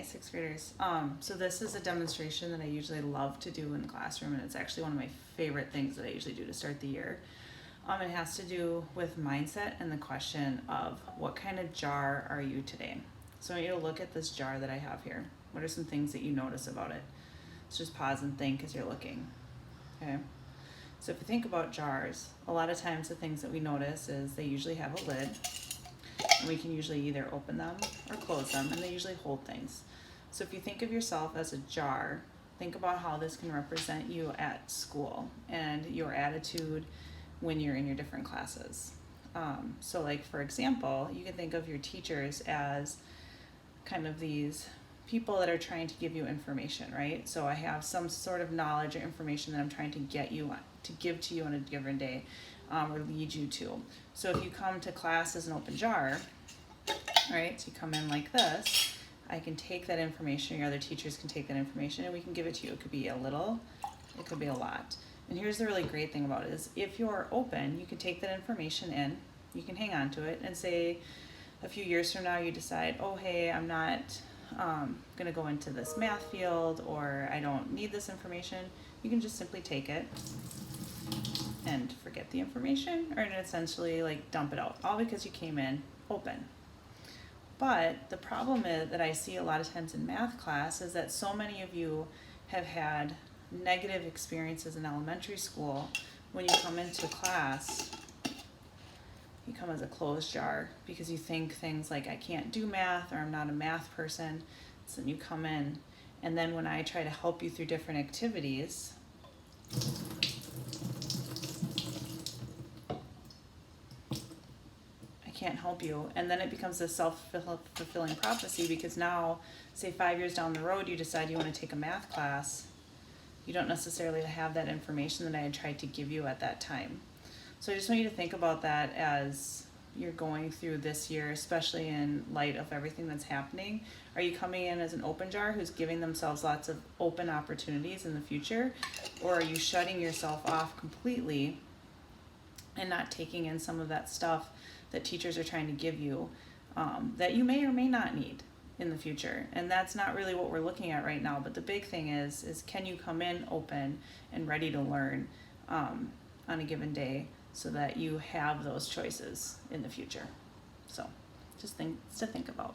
sixth graders. So this is a demonstration that I usually love to do in the classroom, and it's actually one of my favorite things that I usually do to start the year. It has to do with mindset and the question of what kind of jar are you today? So I want you to look at this jar that I have here. What are some things that you notice about it? So just pause and think as you're looking. Okay. So if you think about jars, a lot of times the things that we notice is they usually have a lid, and we can usually either open them or close them, and they usually hold things. So if you think of yourself as a jar, think about how this can represent you at school and your attitude when you're in your different classes. So like, for example, you can think of your teachers as kind of these people that are trying to give you information, right? So I have some sort of knowledge or information that I'm trying to get you to give to you on a given day, or lead you to. So if you come to class as an open jar, right? So you come in like this, I can take that information, your other teachers can take that information, and we can give it to you. It could be a little, it could be a lot. And here's the really great thing about it is if you're open, you can take that information in, you can hang on to it, and say a few years from now you decide, oh hey, I'm not gonna go into this math field, or I don't need this information. You can just simply take it and forget the information, or essentially like dump it out, all because you came in open. But the problem is that I see a lot of times in math class is that so many of you have had negative experiences in elementary school. When you come into class, you come as a closed jar because you think things like I can't do math, or I'm not a math person. So then you come in, and then when I try to help you through different activities, I can't help you. And then it becomes a self-fulfilling prophecy, because now, say 5 years down the road, you decide you want to take a math class. You don't necessarily have that information that I had tried to give you at that time. So I just want you to think about that as you're going through this year, especially in light of everything that's happening. Are you coming in as an open jar who's giving themselves lots of open opportunities in the future? Or are you shutting yourself off completely and not taking in some of that stuff that teachers are trying to give you, that you may or may not need in the future? And that's not really what we're looking at right now. But the big thing is can you come in open and ready to learn on a given day, so that you have those choices in the future. So just things to think about.